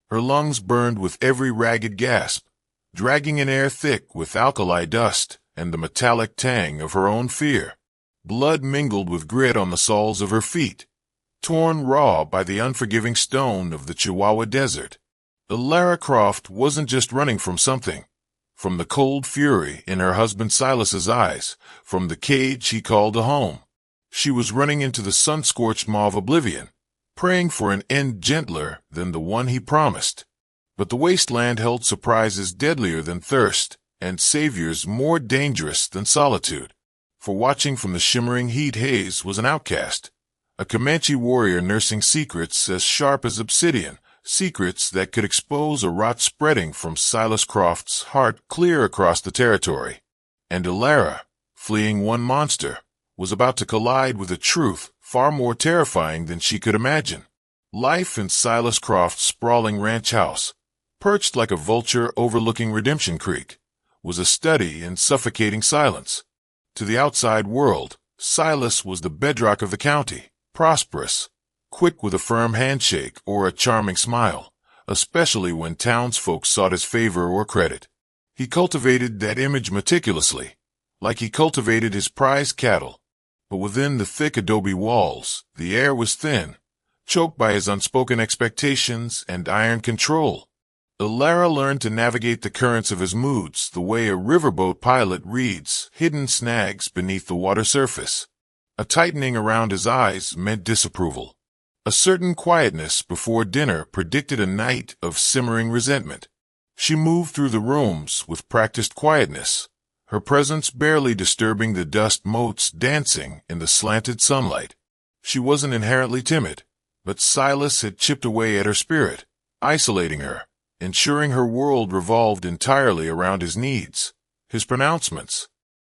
Her lungs burned with every ragged gasp, dragging in air thick with alkali dust and the metallic tang of her own fear. Blood mingled with grit on the soles of her feet, torn raw by the unforgiving stone of the Chihuahua Desert. Lara Croft wasn't just running from something, from the cold fury in her husband Silas's eyes, from the cage he called a home. She was running into the sun-scorched maw of oblivion, praying for an end gentler than the one he promised. But the wasteland held surprises deadlier than thirst, and saviors more dangerous than solitude. For watching from the shimmering heat haze was an outcast, a Comanche warrior nursing secrets as sharp as obsidian, secrets that could expose a rot spreading from Silas Croft's heart clear across the territory. And Lara, fleeing one monster, was about to collide with a truth far more terrifying than she could imagine. Life in Silas Croft's sprawling ranch house, perched like a vulture overlooking Redemption Creek, was a study in suffocating silence. To the outside world, Silas was the bedrock of the county, prosperous, quick with a firm handshake or a charming smile, especially when townsfolk sought his favor or credit. He cultivated that image meticulously, like he cultivated his prized cattle. But within the thick adobe walls, the air was thin, choked by his unspoken expectations and iron control. Lara learned to navigate the currents of his moods the way a riverboat pilot reads hidden snags beneath the water surface. A tightening around his eyes meant disapproval. A certain quietness before dinner predicted a night of simmering resentment. She moved through the rooms with practiced quietness, her presence barely disturbing the dust motes dancing in the slanted sunlight. She wasn't inherently timid, but Silas had chipped away at her spirit, isolating her, ensuring her world revolved entirely around his needs, his pronouncements.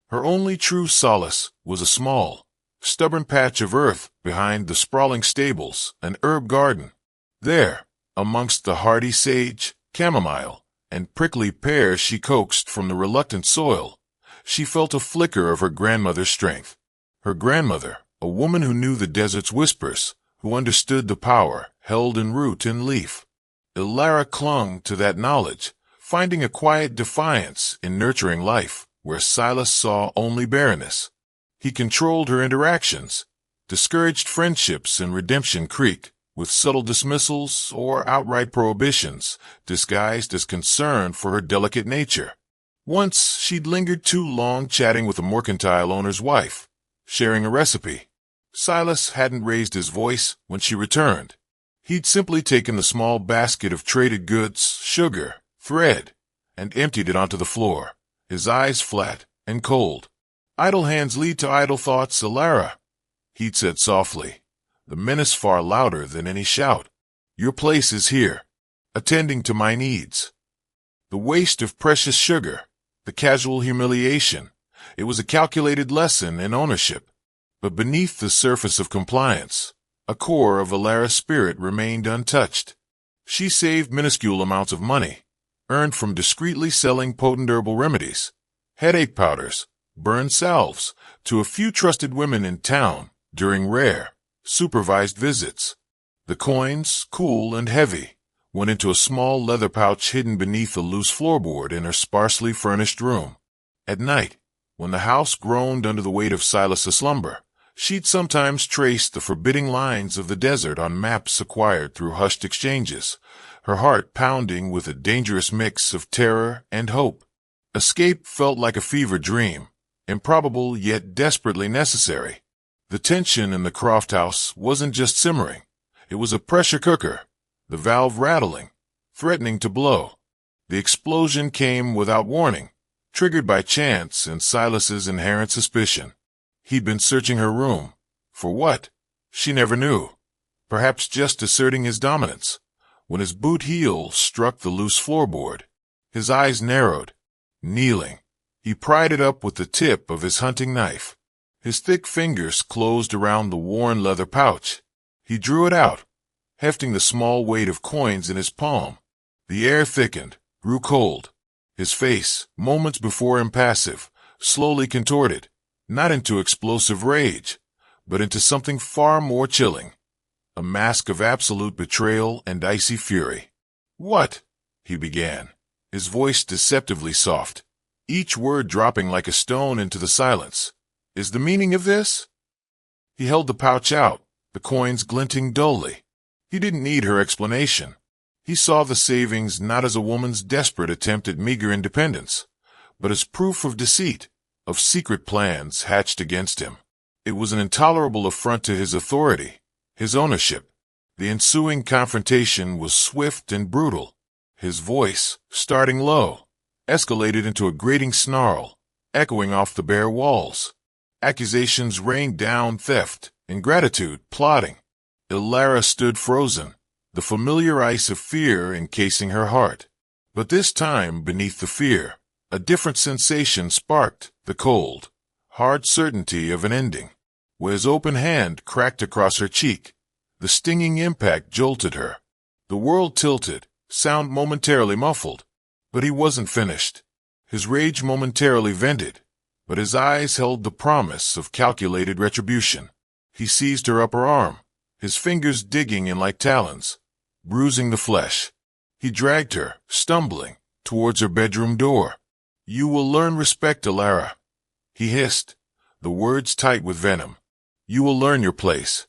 Her only true solace was a small, stubborn patch of earth behind the sprawling stables, an herb garden. There, amongst the hardy sage, chamomile, and prickly pears she coaxed from the reluctant soil, she felt a flicker of her grandmother's strength. Her grandmother, a woman who knew the desert's whispers, who understood the power held in root and leaf. Lara clung to that knowledge, finding a quiet defiance in nurturing life where Silas saw only barrenness. He controlled her interactions, discouraged friendships in Redemption Creek with subtle dismissals or outright prohibitions disguised as concern for her delicate nature. Once she'd lingered too long chatting with a mercantile owner's wife, sharing a recipe. Silas hadn't raised his voice when she returned. He'd simply taken the small basket of traded goods, sugar, thread, and emptied it onto the floor, his eyes flat and cold. "Idle hands lead to idle thoughts, Lara," he'd said softly, the menace far louder than any shout. "Your place is here, attending to my needs." The waste of precious sugar, the casual humiliation, it was a calculated lesson in ownership. But beneath the surface of compliance, a core of Lara's spirit remained untouched. She saved minuscule amounts of money, earned from discreetly selling potent herbal remedies, headache powders, burned salves, to a few trusted women in town during rare, supervised visits. The coins, cool and heavy, went into a small leather pouch hidden beneath a loose floorboard in her sparsely furnished room. At night, when the house groaned under the weight of Silas's slumber, she'd sometimes trace the forbidding lines of the desert on maps acquired through hushed exchanges, her heart pounding with a dangerous mix of terror and hope. Escape felt like a fever dream, improbable yet desperately necessary. The tension in the Croft house wasn't just simmering. It was a pressure cooker, the valve rattling, threatening to blow. The explosion came without warning, triggered by chance and Silas's inherent suspicion. He'd been searching her room. For what? She never knew. Perhaps just asserting his dominance. When his boot heel struck the loose floorboard, his eyes narrowed. Kneeling, he pried it up with the tip of his hunting knife. His thick fingers closed around the worn leather pouch. He drew it out, hefting the small weight of coins in his palm. The air thickened, grew cold. His face, moments before impassive, slowly contorted, not into explosive rage, but into something far more chilling. A mask of absolute betrayal and icy fury. "What?" he began, his voice deceptively soft, each word dropping like a stone into the silence. "Is the meaning of this?" He held the pouch out, the coins glinting dully. He didn't need her explanation. He saw the savings not as a woman's desperate attempt at meager independence, but as proof of deceit, of secret plans hatched against him. It was an intolerable affront to his authority, his ownership. The ensuing confrontation was swift and brutal. His voice, starting low, escalated into a grating snarl, echoing off the bare walls. Accusations rained down: theft, ingratitude, plotting. Ilara stood frozen, the familiar ice of fear encasing her heart. But this time, beneath the fear, a different sensation sparked: the cold, hard certainty of an ending. Wes' open hand cracked across her cheek. The stinging impact jolted her. The world tilted, sound momentarily muffled. But he wasn't finished. His rage momentarily vented, but his eyes held the promise of calculated retribution. He seized her upper arm, his fingers digging in like talons, bruising the flesh. He dragged her, stumbling, towards her bedroom door. "You will learn respect, Ilara," he hissed, the words tight with venom. "You will learn your place."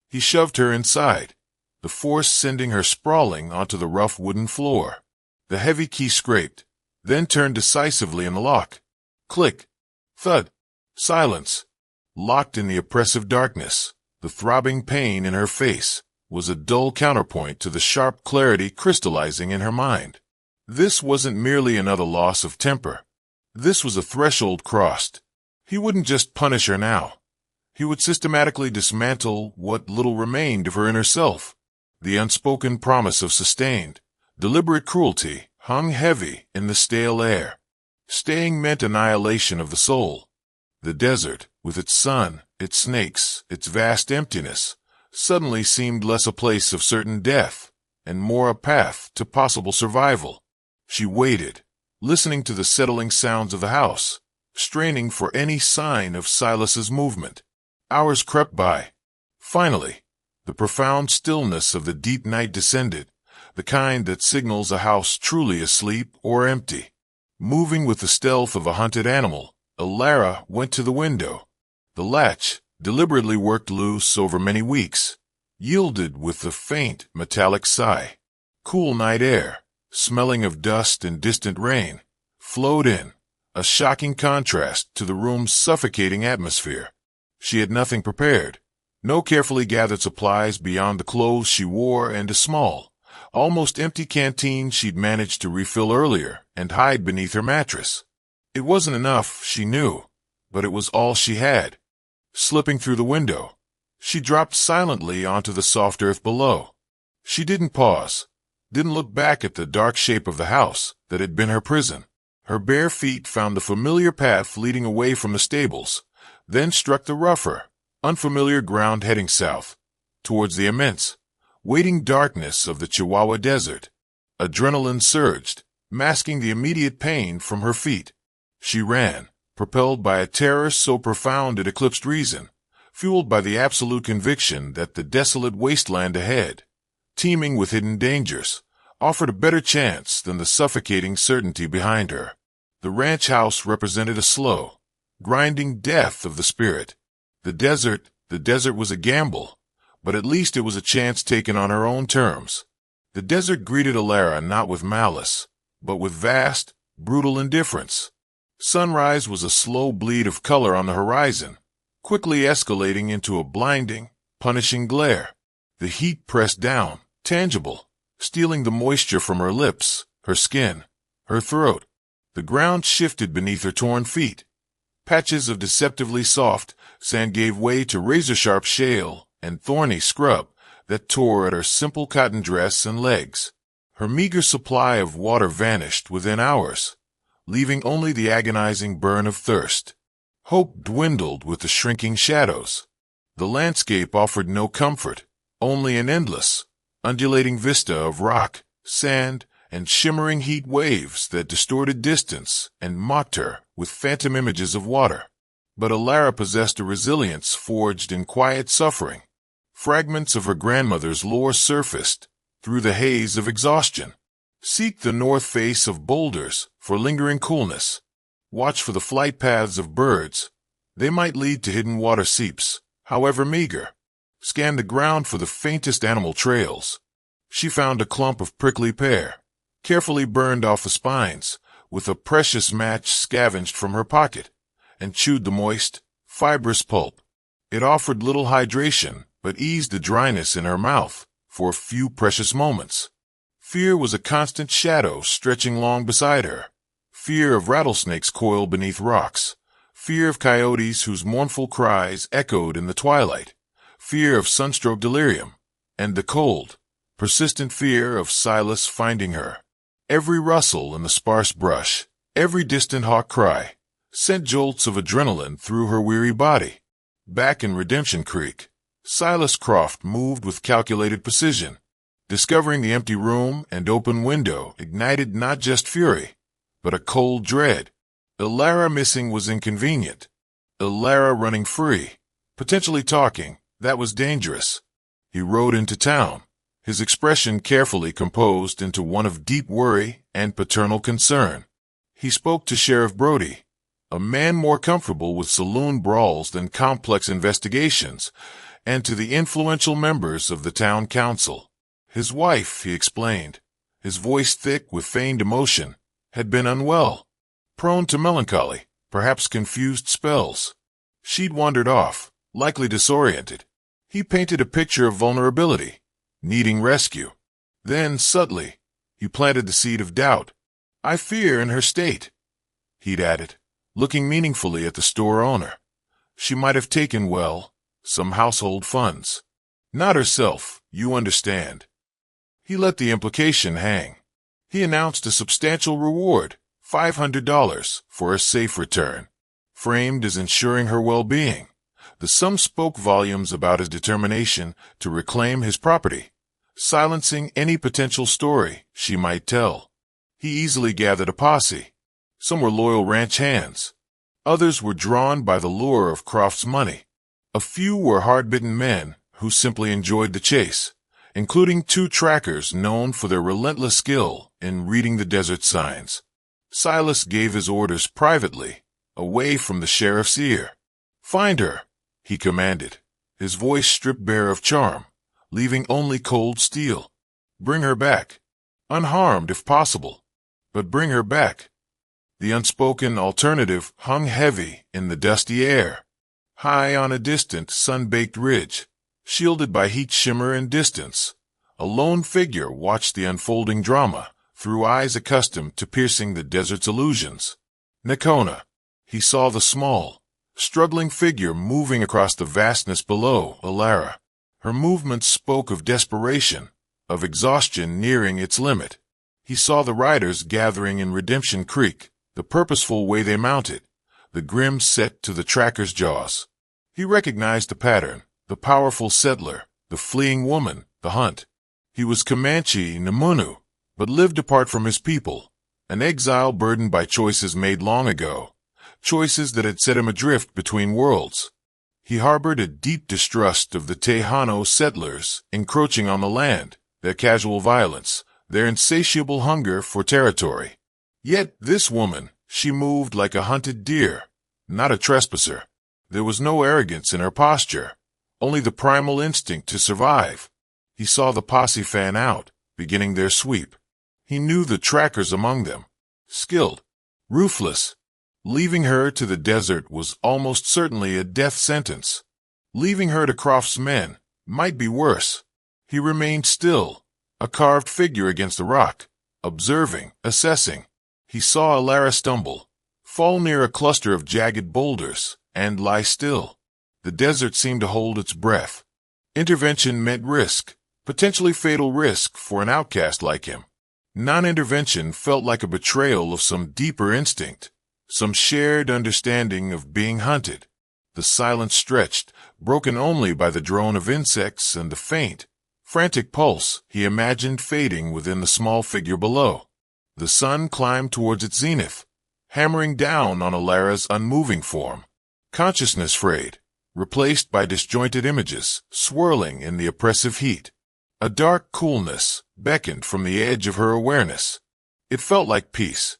He shoved her inside, the force sending her sprawling onto the rough wooden floor. The heavy key scraped, then turned decisively in the lock. Click, thud, silence. Locked in the oppressive darkness, the throbbing pain in her face was a dull counterpoint to the sharp clarity crystallizing in her mind. This wasn't merely another loss of temper. This was a threshold crossed. He wouldn't just punish her now. He would systematically dismantle what little remained of her inner self. The unspoken promise of sustained, deliberate cruelty hung heavy in the stale air. Staying meant annihilation of the soul. The desert, with its sun, its snakes, its vast emptiness, suddenly seemed less a place of certain death, and more a path to possible survival. She waited, listening to the settling sounds of the house, straining for any sign of Silas's movement. Hours crept by. Finally, the profound stillness of the deep night descended, the kind that signals a house truly asleep or empty. Moving with the stealth of a hunted animal, Ilara went to the window. The latch, deliberately worked loose over many weeks, yielded with a faint, metallic sigh. Cool night air, smelling of dust and distant rain, flowed in, a shocking contrast to the room's suffocating atmosphere. She had nothing prepared, no carefully gathered supplies beyond the clothes she wore and a small, almost empty canteen she'd managed to refill earlier and hide beneath her mattress. It wasn't enough, she knew, but it was all she had. Slipping through the window, she dropped silently onto the soft earth below. She didn't pause, didn't look back at the dark shape of the house that had been her prison. Her bare feet found the familiar path leading away from the stables, then struck the rougher, unfamiliar ground heading south, towards the immense, waiting darkness of the Chihuahua Desert. Adrenaline surged, masking the immediate pain from her feet. She ran, propelled by a terror so profound it eclipsed reason, fueled by the absolute conviction that the desolate wasteland ahead, teeming with hidden dangers, offered a better chance than the suffocating certainty behind her. The ranch house represented a slow, grinding death of the spirit. The desert was a gamble, but at least it was a chance taken on her own terms. The desert greeted Ilara not with malice, but with vast, brutal indifference. Sunrise was a slow bleed of color on the horizon, quickly escalating into a blinding, punishing glare. The heat pressed down, tangible, stealing the moisture from her lips, her skin, her throat. The ground shifted beneath her torn feet. Patches of deceptively soft sand gave way to razor-sharp shale and thorny scrub that tore at her simple cotton dress and legs. Her meager supply of water vanished within hours, leaving only the agonizing burn of thirst. Hope dwindled with the shrinking shadows. The landscape offered no comfort, only an endless, undulating vista of rock, sand, and shimmering heat waves that distorted distance and mocked her with phantom images of water. But Ilara possessed a resilience forged in quiet suffering. Fragments of her grandmother's lore surfaced through the haze of exhaustion. Seek the north face of boulders for lingering coolness. Watch for the flight paths of birds. They might lead to hidden water seeps, however meager. Scan the ground for the faintest animal trails. She found a clump of prickly pear, carefully burned off the spines, with a precious match scavenged from her pocket, and chewed the moist, fibrous pulp. It offered little hydration, but eased the dryness in her mouth for a few precious moments. Fear was a constant shadow stretching long beside her. Fear of rattlesnakes coiled beneath rocks. Fear of coyotes whose mournful cries echoed in the twilight. Fear of sunstroke delirium. And the cold, persistent fear of Silas finding her. Every rustle in the sparse brush, every distant hawk cry, sent jolts of adrenaline through her weary body. Back in Redemption Creek, Silas Croft moved with calculated precision. Discovering the empty room and open window ignited not just fury, but a cold dread. Ilara missing was inconvenient. Ilara running free, potentially talking, that was dangerous. He rode into town, his expression carefully composed into one of deep worry and paternal concern. He spoke to Sheriff Brody, a man more comfortable with saloon brawls than complex investigations, and to the influential members of the town council. His wife, he explained, his voice thick with feigned emotion, had been unwell, prone to melancholy, perhaps confused spells. She'd wandered off, likely disoriented. He painted a picture of vulnerability, needing rescue. Then, subtly, he planted the seed of doubt. I fear in her state, he'd added, looking meaningfully at the store owner. She might have taken, well, some household funds. Not herself, you understand. He let the implication hang. He announced a substantial reward, $500, for a safe return, framed as ensuring her well-being. The sum spoke volumes about his determination to reclaim his property, silencing any potential story she might tell. He easily gathered a posse. Some were loyal ranch hands. Others were drawn by the lure of Croft's money. A few were hard-bitten men who simply enjoyed the chase, including 2 trackers known for their relentless skill in reading the desert signs. Silas gave his orders privately, away from the sheriff's ear. Find her, he commanded, his voice stripped bare of charm, leaving only cold steel. Bring her back, unharmed if possible, but bring her back. The unspoken alternative hung heavy in the dusty air. High on a distant, sun-baked ridge, shielded by heat shimmer and distance, a lone figure watched the unfolding drama through eyes accustomed to piercing the desert's illusions. Nakona. He saw the small, struggling figure moving across the vastness below Ilara. Her movements spoke of desperation, of exhaustion nearing its limit. He saw the riders gathering in Redemption Creek, the purposeful way they mounted, the grim set to the tracker's jaws. He recognized the pattern, the powerful settler, the fleeing woman, the hunt. He was Comanche Namunu, but lived apart from his people, an exile burdened by choices made long ago, choices that had set him adrift between worlds. He harbored a deep distrust of the Tejano settlers encroaching on the land, their casual violence, their insatiable hunger for territory. Yet this woman, she moved like a hunted deer, not a trespasser. There was no arrogance in her posture, only the primal instinct to survive. He saw the posse fan out, beginning their sweep. He knew the trackers among them, skilled, ruthless. Leaving her to the desert was almost certainly a death sentence. Leaving her to Croft's men might be worse. He remained still, a carved figure against the rock, observing, assessing. He saw Ilara stumble, fall near a cluster of jagged boulders, and lie still. The desert seemed to hold its breath. Intervention meant risk, potentially fatal risk for an outcast like him. Non-intervention felt like a betrayal of some deeper instinct, some shared understanding of being hunted. The silence stretched, broken only by the drone of insects and the faint, frantic pulse he imagined fading within the small figure below. The sun climbed towards its zenith, hammering down on Ilara's unmoving form. Consciousness frayed, replaced by disjointed images, swirling in the oppressive heat. A dark coolness beckoned from the edge of her awareness. It felt like peace.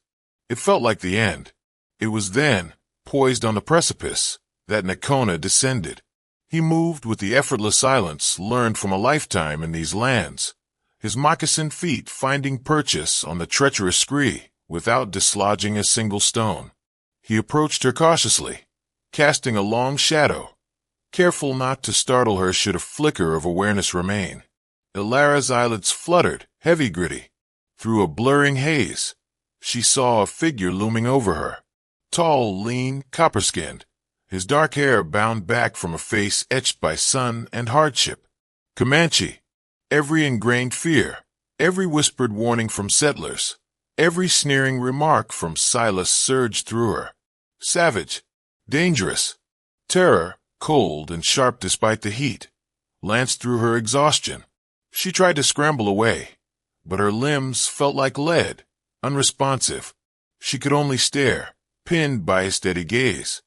It felt like the end. It was then, poised on the precipice, that Nakona descended. He moved with the effortless silence learned from a lifetime in these lands, his moccasined feet finding purchase on the treacherous scree without dislodging a single stone. He approached her cautiously, casting a long shadow, careful not to startle her should a flicker of awareness remain. Ilara's eyelids fluttered, heavy-gritty. Through a blurring haze, she saw a figure looming over her. Tall, lean, copper-skinned, his dark hair bound back from a face etched by sun and hardship. Comanche. Every ingrained fear, every whispered warning from settlers, every sneering remark from Silas surged through her. Savage. Dangerous. Terror, cold and sharp despite the heat, lanced through her exhaustion. She tried to scramble away, but her limbs felt like lead, unresponsive. She could only stare, pinned by a steady gaze.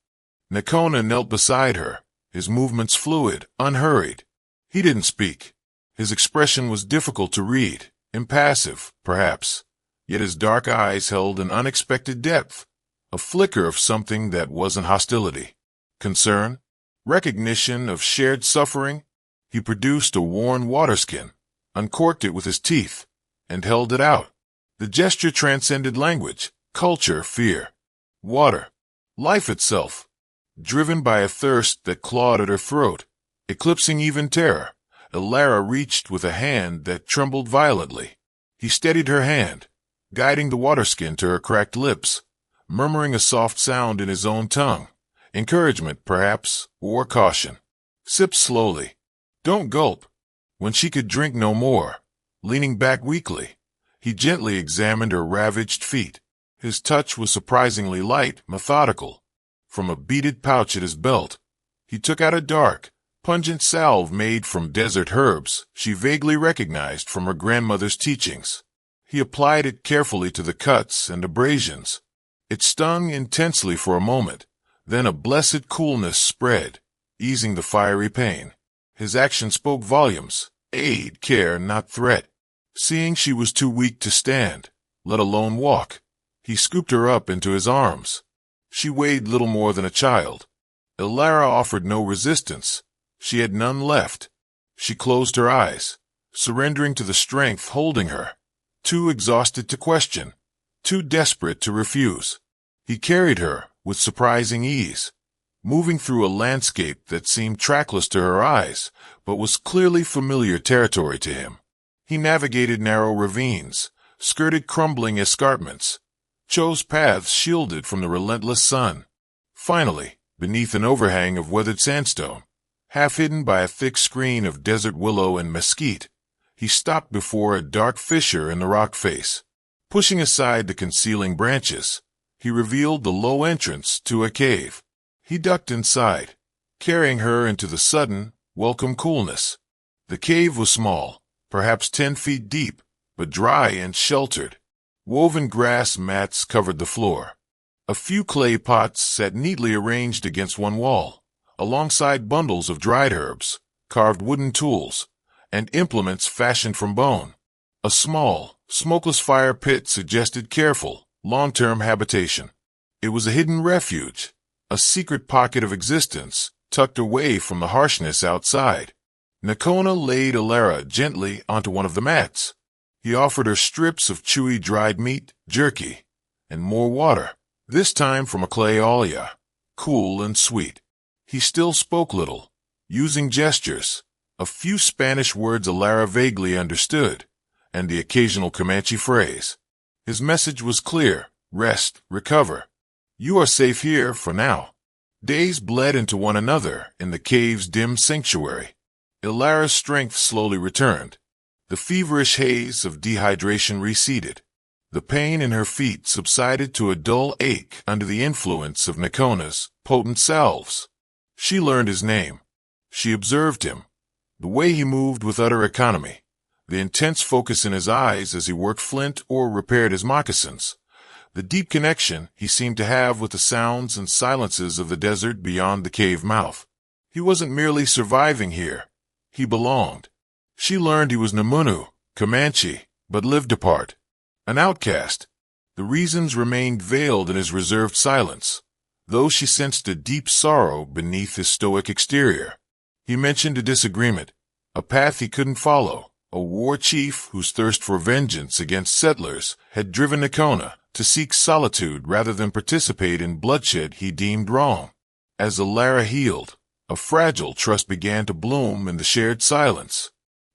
Nakona knelt beside her, his movements fluid, unhurried. He didn't speak. His expression was difficult to read, impassive, perhaps, yet his dark eyes held an unexpected depth, a flicker of something that wasn't hostility. Concern? Recognition of shared suffering? He produced a worn water skin, uncorked it with his teeth, and held it out. The gesture transcended language, culture, fear. Water. Life itself. Driven by a thirst that clawed at her throat, eclipsing even terror, Ilara reached with a hand that trembled violently. He steadied her hand, guiding the water skin to her cracked lips, murmuring a soft sound in his own tongue. Encouragement, perhaps, or caution. Sip slowly. Don't gulp. When she could drink no more, leaning back weakly, he gently examined her ravaged feet. His touch was surprisingly light, methodical. From a beaded pouch at his belt, he took out a dark, pungent salve made from desert herbs she vaguely recognized from her grandmother's teachings. He applied it carefully to the cuts and abrasions. It stung intensely for a moment, then a blessed coolness spread, easing the fiery pain. His action spoke volumes, aid, care, not threat. Seeing she was too weak to stand, let alone walk, he scooped her up into his arms. She weighed little more than a child. Ilara offered no resistance. She had none left. She closed her eyes, surrendering to the strength holding her, too exhausted to question, too desperate to refuse. He carried her with surprising ease, moving through a landscape that seemed trackless to her eyes, but was clearly familiar territory to him. He navigated narrow ravines, skirted crumbling escarpments, chose paths shielded from the relentless sun. Finally, beneath an overhang of weathered sandstone, half hidden by a thick screen of desert willow and mesquite, he stopped before a dark fissure in the rock face. Pushing aside the concealing branches, he revealed the low entrance to a cave. He ducked inside, carrying her into the sudden, welcome coolness. The cave was small, perhaps 10 feet deep, but dry and sheltered. Woven grass mats covered the floor. A few clay pots sat neatly arranged against one wall, alongside bundles of dried herbs, carved wooden tools, and implements fashioned from bone. A small, smokeless fire pit suggested careful, long-term habitation. It was a hidden refuge, a secret pocket of existence, tucked away from the harshness outside. Nakona laid Ilara gently onto one of the mats. He offered her strips of chewy dried meat, jerky, and more water, this time from a clay olla, cool and sweet. He still spoke little, using gestures, a few Spanish words Ilara vaguely understood, and the occasional Comanche phrase. His message was clear: rest, recover. You are safe here for now. Days bled into one another in the cave's dim sanctuary. Ilara's strength slowly returned. The feverish haze of dehydration receded. The pain in her feet subsided to a dull ache under the influence of Nakona's potent salves. She learned his name. She observed him, the way he moved with utter economy, the intense focus in his eyes as he worked flint or repaired his moccasins, the deep connection he seemed to have with the sounds and silences of the desert beyond the cave mouth. He wasn't merely surviving here. He belonged. She learned he was Namunu, Comanche, but lived apart. An outcast. The reasons remained veiled in his reserved silence, though she sensed a deep sorrow beneath his stoic exterior. He mentioned a disagreement, a path he couldn't follow, a war chief whose thirst for vengeance against settlers had driven Nakona to seek solitude rather than participate in bloodshed he deemed wrong. As Alara healed, a fragile trust began to bloom in the shared silence.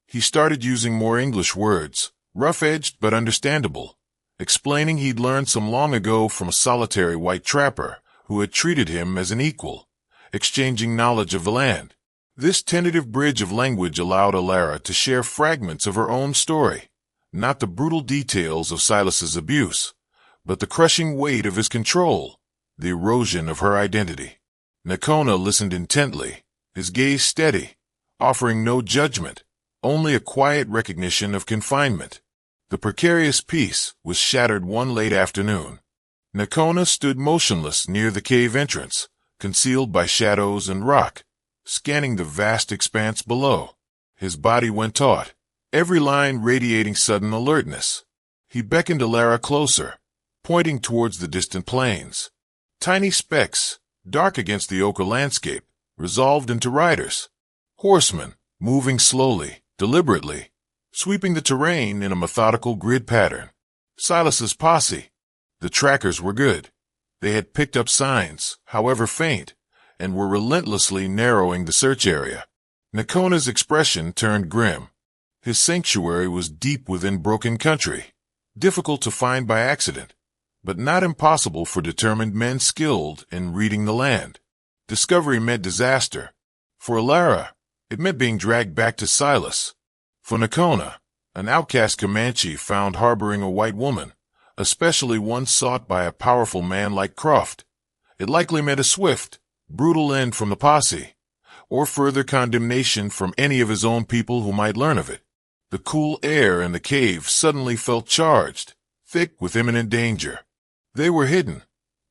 He started using more English words, rough-edged but understandable, explaining he'd learned some long ago from a solitary white trapper who had treated him as an equal, exchanging knowledge of the land. This tentative bridge of language allowed Alara to share fragments of her own story, not the brutal details of Silas's abuse, but the crushing weight of his control, the erosion of her identity. Nakona listened intently, his gaze steady, offering no judgment, only a quiet recognition of confinement. The precarious peace was shattered one late afternoon. Nakona stood motionless near the cave entrance, concealed by shadows and rock, scanning the vast expanse below. His body went taut, every line radiating sudden alertness. He beckoned Alara closer, pointing towards the distant plains. Tiny specks, dark against the ochre landscape, resolved into riders. Horsemen, moving slowly, deliberately, sweeping the terrain in a methodical grid pattern. Silas's posse. The trackers were good. They had picked up signs, however faint, and were relentlessly narrowing the search area. Nakona's expression turned grim. His sanctuary was deep within broken country, difficult to find by accident, but not impossible for determined men skilled in reading the land. Discovery meant disaster. For Alara, it meant being dragged back to Silas. For Nakona, an outcast Comanche found harboring a white woman, especially one sought by a powerful man like Croft, it likely meant a swift, brutal end from the posse, or further condemnation from any of his own people who might learn of it. The cool air in the cave suddenly felt charged, thick with imminent danger. They were hidden,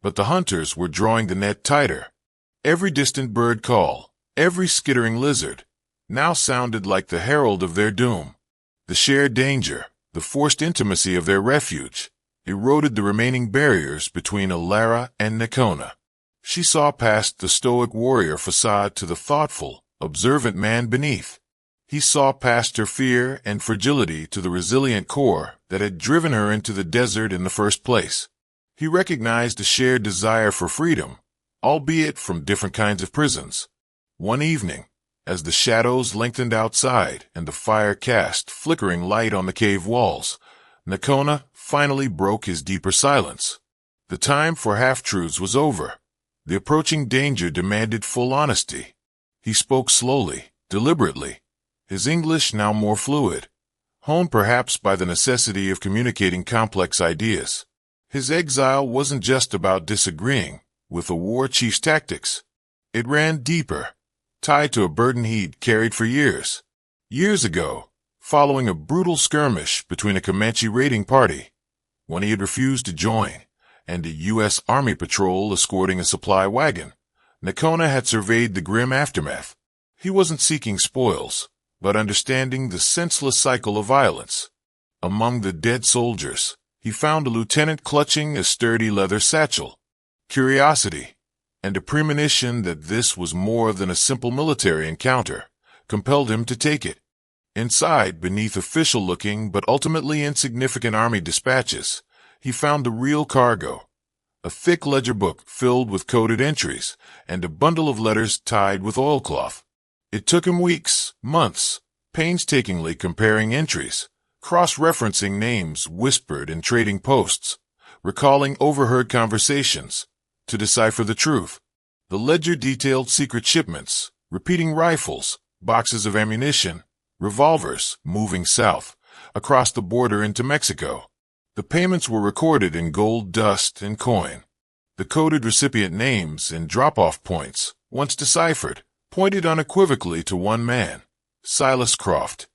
but the hunters were drawing the net tighter. Every distant bird call, every skittering lizard, now sounded like the herald of their doom. The shared danger, the forced intimacy of their refuge, eroded the remaining barriers between Alara and Nakona. She saw past the stoic warrior facade to the thoughtful, observant man beneath. He saw past her fear and fragility to the resilient core that had driven her into the desert in the first place. He recognized a shared desire for freedom, albeit from different kinds of prisons. One evening, as the shadows lengthened outside and the fire cast flickering light on the cave walls, Nakona finally broke his deeper silence. The time for half-truths was over. The approaching danger demanded full honesty. He spoke slowly, deliberately, his English now more fluid, honed perhaps by the necessity of communicating complex ideas. His exile wasn't just about disagreeing with the war chief's tactics. It ran deeper, tied to a burden he'd carried for years. Years ago, following a brutal skirmish between a Comanche raiding party, one he had refused to join, and a U.S. Army patrol escorting a supply wagon, Nakona had surveyed the grim aftermath. He wasn't seeking spoils, but understanding the senseless cycle of violence. Among the dead soldiers, he found a lieutenant clutching a sturdy leather satchel. Curiosity, and a premonition that this was more than a simple military encounter, compelled him to take it. Inside, beneath official-looking but ultimately insignificant army dispatches, he found the real cargo, a thick ledger book filled with coded entries, and a bundle of letters tied with oilcloth. It took him weeks, months, painstakingly comparing entries, cross-referencing names whispered in trading posts, recalling overheard conversations, to decipher the truth. The ledger detailed secret shipments, repeating rifles, boxes of ammunition, revolvers moving south, across the border into Mexico. The payments were recorded in gold dust and coin. The coded recipient names and drop-off points, once deciphered, pointed unequivocally to one man, Silas Croft.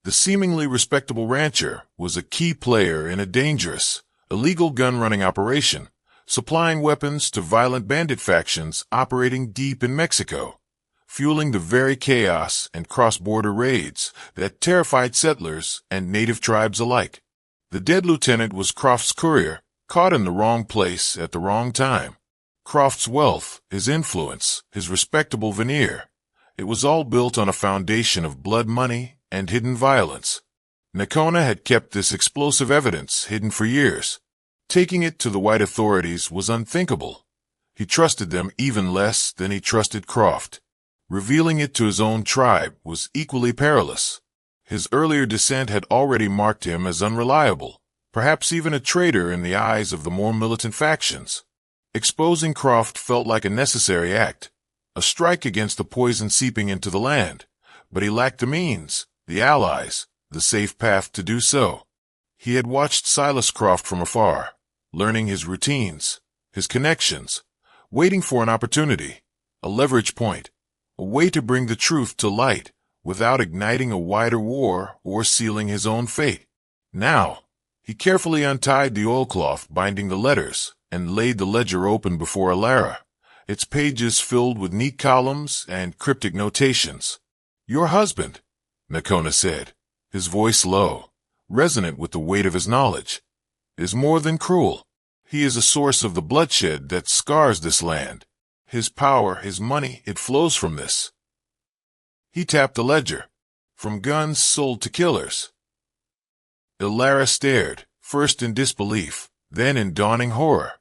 The seemingly respectable rancher was a key player in a dangerous, illegal gun-running operation, supplying weapons to violent bandit factions operating deep in Mexico. fueling the very chaos and cross-border raids that terrified settlers and native tribes alike. The dead lieutenant was Croft's courier, caught in the wrong place at the wrong time. Croft's wealth, his influence, his respectable veneer, it was all built on a foundation of blood money and hidden violence. Nakona had kept this explosive evidence hidden for years. Taking it to the white authorities was unthinkable. He trusted them even less than he trusted Croft. Revealing it to his own tribe was equally perilous. His earlier dissent had already marked him as unreliable, perhaps even a traitor in the eyes of the more militant factions. Exposing Croft felt like a necessary act, a strike against the poison seeping into the land, but he lacked the means, the allies, the safe path to do so. He had watched Silas Croft from afar, learning his routines, his connections, waiting for an opportunity, a leverage point, a way to bring the truth to light without igniting a wider war or sealing his own fate. Now, he carefully untied the oilcloth binding the letters and laid the ledger open before Alara, its pages filled with neat columns and cryptic notations. "Your husband," Nakona said, his voice low, resonant with the weight of his knowledge, "is more than cruel. He is a source of the bloodshed that scars this land. His power, his money, it flows from this." He tapped the ledger. "From guns sold to killers." Alara stared, first in disbelief, then in dawning horror.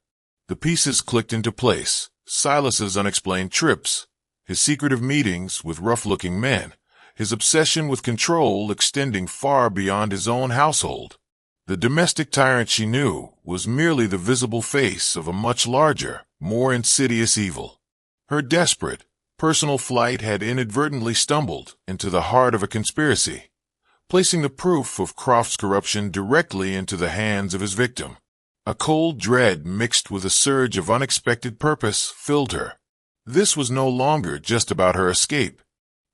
The pieces clicked into place. Silas's unexplained trips, his secretive meetings with rough-looking men, his obsession with control extending far beyond his own household. The domestic tyrant she knew was merely the visible face of a much larger, more insidious evil. Her desperate, personal flight had inadvertently stumbled into the heart of a conspiracy, placing the proof of Croft's corruption directly into the hands of his victim. A cold dread mixed with a surge of unexpected purpose filled her. This was no longer just about her escape.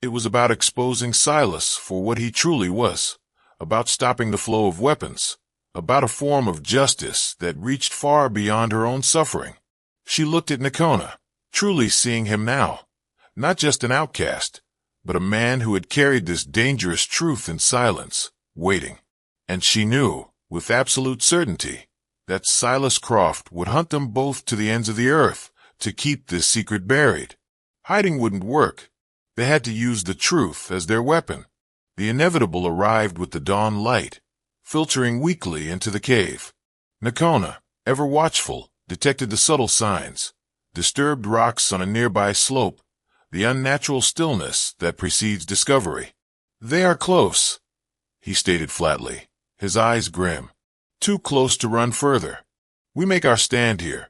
It was about exposing Silas for what he truly was, about stopping the flow of weapons, about a form of justice that reached far beyond her own suffering. She looked at Nakona, truly seeing him now, not just an outcast, but a man who had carried this dangerous truth in silence, waiting. And she knew, with absolute certainty, that Silas Croft would hunt them both to the ends of the earth to keep this secret buried. Hiding wouldn't work. They had to use the truth as their weapon. The inevitable arrived with the dawn light, filtering weakly into the cave. Nakona, ever watchful, detected the subtle signs, disturbed rocks on a nearby slope, the unnatural stillness that precedes discovery. "They are close," he stated flatly, his eyes grim. "Too close to run further. We make our stand here,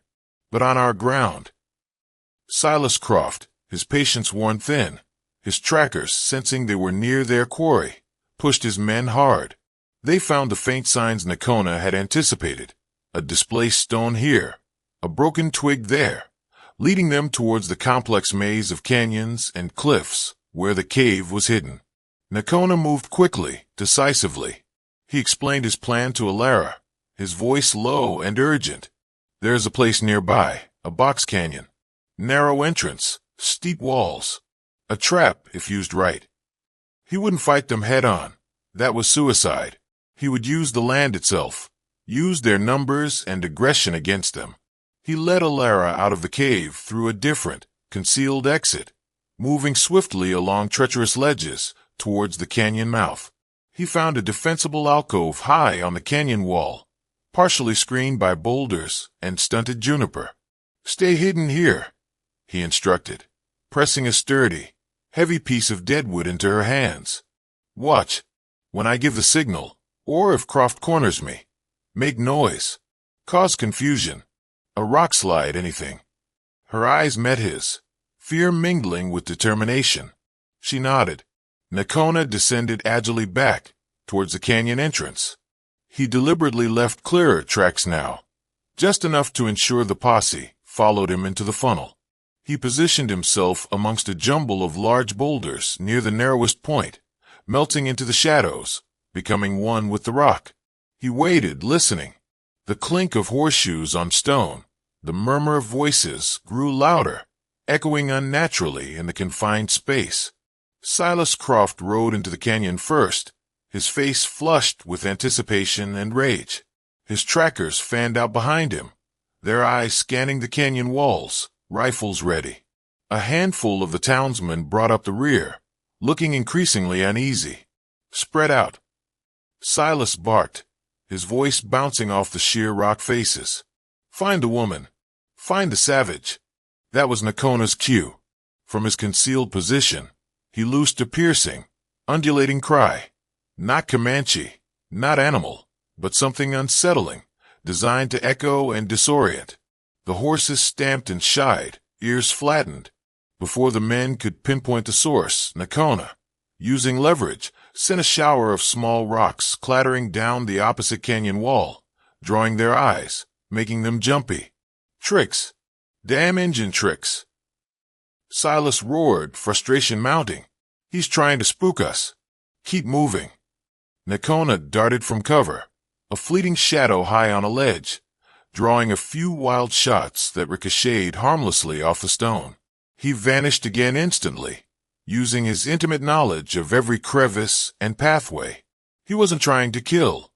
but on our ground." Silas Croft, his patience worn thin, his trackers sensing they were near their quarry, pushed his men hard. They found the faint signs Nakona had anticipated, a displaced stone here, a broken twig there, leading them towards the complex maze of canyons and cliffs where the cave was hidden. Nakona moved quickly, decisively. He explained his plan to Alara, his voice low and urgent. "There's a place nearby, a box canyon. Narrow entrance, steep walls. A trap if used right." He wouldn't fight them head-on. That was suicide. He would use the land itself, use their numbers and aggression against them. He led Alara out of the cave through a different, concealed exit, moving swiftly along treacherous ledges towards the canyon mouth. He found a defensible alcove high on the canyon wall, partially screened by boulders and stunted juniper. "Stay hidden here," he instructed, pressing a sturdy, heavy piece of deadwood into her hands. "Watch. When I give the signal, or if Croft corners me, make noise. Cause confusion. A rock slide, anything." Her eyes met his, fear mingling with determination. She nodded. Nakona descended agilely back towards the canyon entrance. He deliberately left clearer tracks now, just enough to ensure the posse followed him into the funnel. He positioned himself amongst a jumble of large boulders near the narrowest point, melting into the shadows, becoming one with the rock. He waited, listening. The clink of horseshoes on stone, the murmur of voices grew louder, echoing unnaturally in the confined space. Silas Croft rode into the canyon first, his face flushed with anticipation and rage. His trackers fanned out behind him, their eyes scanning the canyon walls, rifles ready. A handful of the townsmen brought up the rear, looking increasingly uneasy. "Spread out." Silas barked, his voice bouncing off the sheer rock faces. "Find the woman. Find the savage." That was Nakona's cue. From his concealed position, he loosed a piercing, undulating cry. Not Comanche, not animal, but something unsettling, designed to echo and disorient. The horses stamped and shied, ears flattened. Before the men could pinpoint the source, Nakona, using leverage, sent a shower of small rocks clattering down the opposite canyon wall, drawing their eyes, making them jumpy. Tricks. Damn engine tricks. Silas roared, frustration mounting. "He's trying to spook us. Keep moving." Nakona darted from cover, a fleeting shadow high on a ledge, drawing a few wild shots that ricocheted harmlessly off the stone. He vanished again instantly, using his intimate knowledge of every crevice and pathway. He wasn't trying to kill.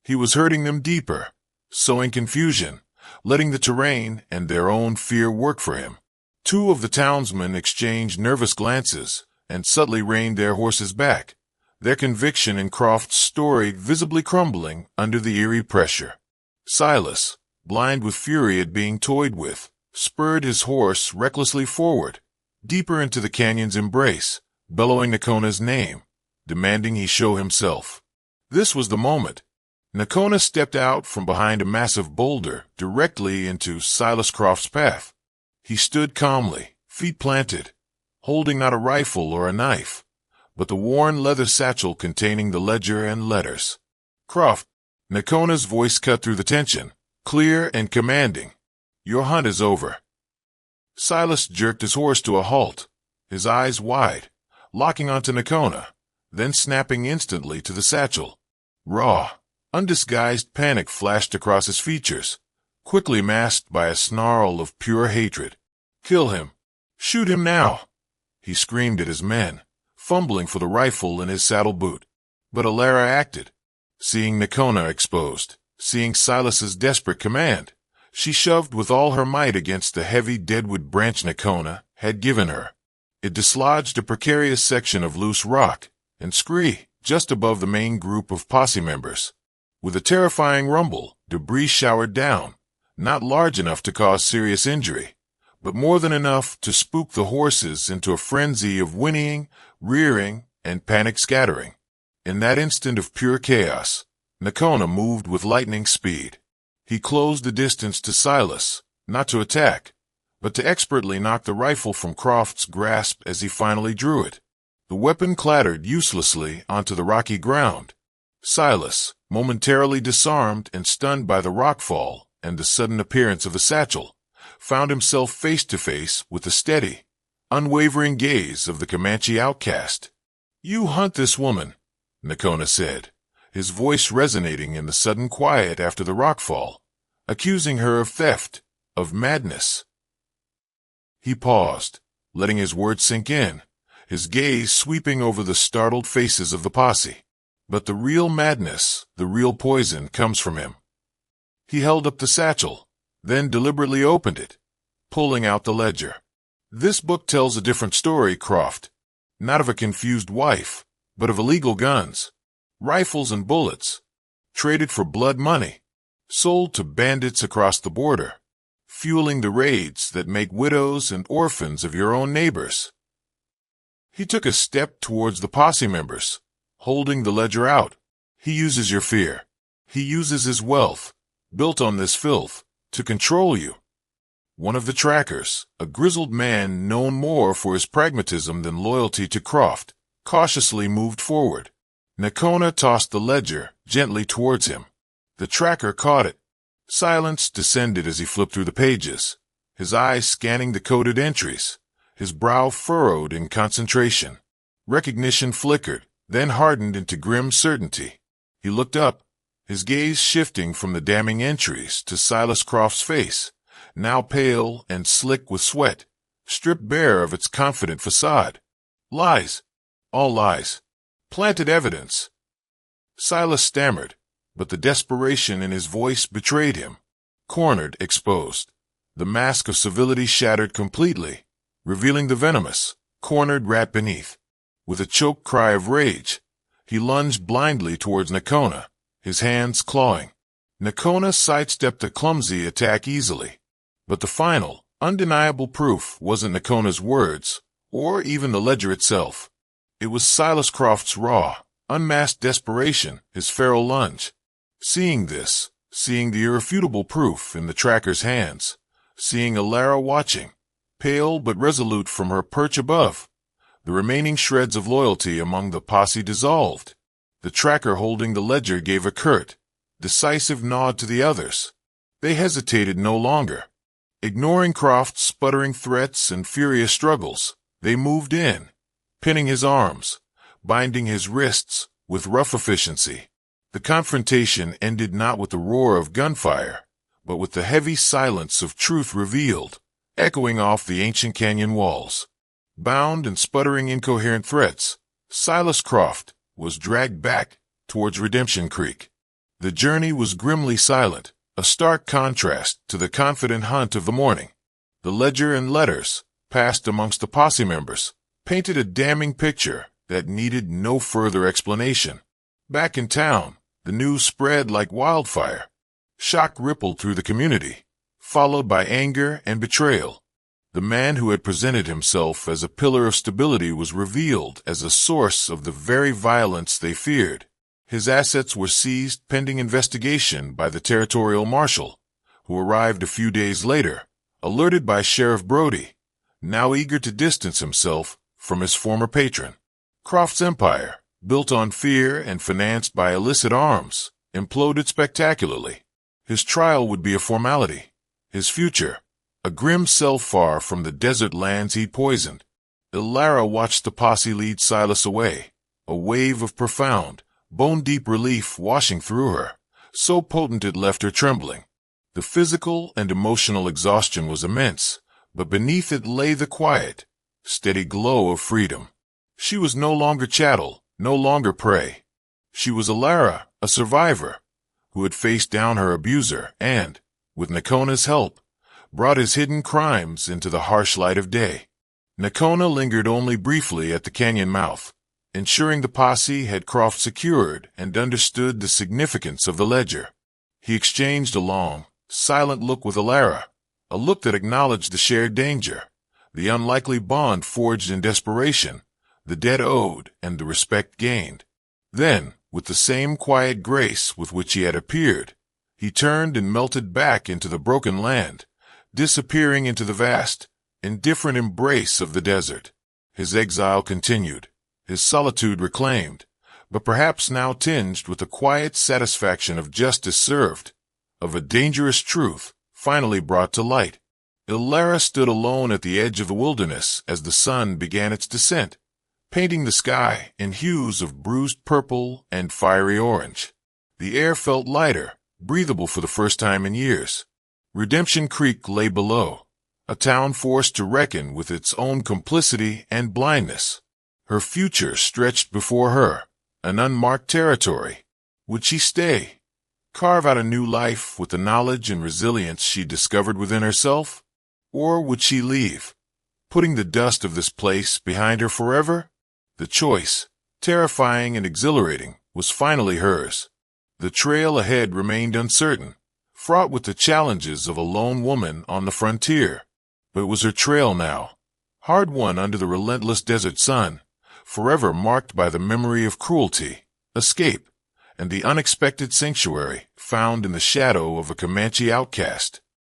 He was hurting them deeper, sowing confusion, letting the terrain and their own fear work for him. Two of the townsmen exchanged nervous glances and subtly reined their horses back, their conviction in Croft's story visibly crumbling under the eerie pressure. Silas, blind with fury at being toyed with, spurred his horse recklessly forward, deeper into the canyon's embrace, bellowing Nakona's name, demanding he show himself. This was the moment. Nakona stepped out from behind a massive boulder directly into Silas Croft's path. He stood calmly, feet planted, holding not a rifle or a knife, but the worn leather satchel containing the ledger and letters. "Croft," Nakona's voice cut through the tension, clear and commanding. "Your hunt is over." Silas jerked his horse to a halt, his eyes wide, locking onto Nakona, then snapping instantly to the satchel. Raw, undisguised panic flashed across his features, quickly masked by a snarl of pure hatred. "Kill him! Shoot him now!" he screamed at his men, fumbling for the rifle in his saddle boot. But Alara acted. Seeing Nakona exposed, seeing Silas's desperate command, she shoved with all her might against the heavy deadwood branch Nakona had given her. It dislodged a precarious section of loose rock and scree just above the main group of posse members. With a terrifying rumble, debris showered down, not large enough to cause serious injury, but more than enough to spook the horses into a frenzy of whinnying, rearing, and panic scattering. In that instant of pure chaos, Nakona moved with lightning speed. He closed the distance to Silas, not to attack, but to expertly knock the rifle from Croft's grasp as he finally drew it. The weapon clattered uselessly onto the rocky ground. Silas, momentarily disarmed and stunned by the rockfall and the sudden appearance of the satchel, found himself face to face with the steady, unwavering gaze of the Comanche outcast. "You hunt this woman," Nakona said, his voice resonating in the sudden quiet after the rockfall, accusing her of theft, of madness. He paused, letting his words sink in, his gaze sweeping over the startled faces of the posse. But the real madness, the real poison, comes from him. He held up the satchel, then deliberately opened it, pulling out the ledger. "This book tells a different story, Croft. Not of a confused wife, but of illegal guns, rifles and bullets, traded for blood money, sold to bandits across the border, fueling the raids that make widows and orphans of your own neighbors." He took a step towards the posse members, holding the ledger out. "He uses your fear. He uses his wealth, built on this filth, to control you." One of the trackers, a grizzled man known more for his pragmatism than loyalty to Croft, cautiously moved forward. Nakona tossed the ledger gently towards him. The tracker caught it. Silence descended as he flipped through the pages, his eyes scanning the coded entries, his brow furrowed in concentration. Recognition flickered, then hardened into grim certainty. He looked up, his gaze shifting from the damning entries to Silas Croft's face, now pale and slick with sweat, stripped bare of its confident facade. Lies. All lies. Planted evidence. Silas stammered, but the desperation in his voice betrayed him. Cornered, exposed. The mask of civility shattered completely, revealing the venomous, cornered rat beneath. With a choked cry of rage, he lunged blindly towards Nakona, his hands clawing. Nakona sidestepped the clumsy attack easily. But the final, undeniable proof wasn't Nakona's words, or even the ledger itself. It was Silas Croft's raw, unmasked desperation, his feral lunge. Seeing this, seeing the irrefutable proof in the tracker's hands, seeing Alara watching, pale but resolute from her perch above, the remaining shreds of loyalty among the posse dissolved. The tracker holding the ledger gave a curt, decisive nod to the others. They hesitated no longer. Ignoring Croft's sputtering threats and furious struggles, they moved in, pinning his arms, binding his wrists with rough efficiency. The confrontation ended not with the roar of gunfire, but with the heavy silence of truth revealed, echoing off the ancient canyon walls. Bound and sputtering incoherent threats, Silas Croft was dragged back towards Redemption Creek. The journey was grimly silent, a stark contrast to the confident hunt of the morning. The ledger and letters, passed amongst the posse members, painted a damning picture that needed no further explanation. Back in town, the news spread like wildfire. Shock rippled through the community, followed by anger and betrayal. The man who had presented himself as a pillar of stability was revealed as a source of the very violence they feared. His assets were seized pending investigation by the territorial marshal, who arrived a few days later, alerted by Sheriff Brody, now eager to distance himself from his former patron. Croft's empire, built on fear and financed by illicit arms, imploded spectacularly. His trial would be a formality. His future, a grim cell far from the desert lands he'd poisoned. Alara watched the posse lead Silas away, a wave of profound, bone-deep relief washing through her, so potent it left her trembling. The physical and emotional exhaustion was immense, but beneath it lay the quiet, steady glow of freedom. She was no longer chattel, no longer prey. She was Alara, a survivor, who had faced down her abuser and, with Nakona's help, brought his hidden crimes into the harsh light of day. Nakona lingered only briefly at the canyon mouth, ensuring the posse had Croft secured and understood the significance of the ledger. He exchanged a long, silent look with Alara, a look that acknowledged the shared danger, the unlikely bond forged in desperation, the debt owed and the respect gained. Then, with the same quiet grace with which he had appeared, he turned and melted back into the broken land, disappearing into the vast, indifferent embrace of the desert. His exile continued, his solitude reclaimed, but perhaps now tinged with the quiet satisfaction of justice served, of a dangerous truth finally brought to light. Alara stood alone at the edge of the wilderness as the sun began its descent, painting the sky in hues of bruised purple and fiery orange. The air felt lighter, breathable for the first time in years. Redemption Creek lay below, a town forced to reckon with its own complicity and blindness. Her future stretched before her, an unmarked territory. Would she stay? Carve out a new life with the knowledge and resilience she discovered within herself? Or would she leave, putting the dust of this place behind her forever? The choice, terrifying and exhilarating, was finally hers. The trail ahead remained uncertain, fraught with the challenges of a lone woman on the frontier. But it was her trail now, hard-won under the relentless desert sun, forever marked by the memory of cruelty, escape, and the unexpected sanctuary found in the shadow of a Comanche outcast.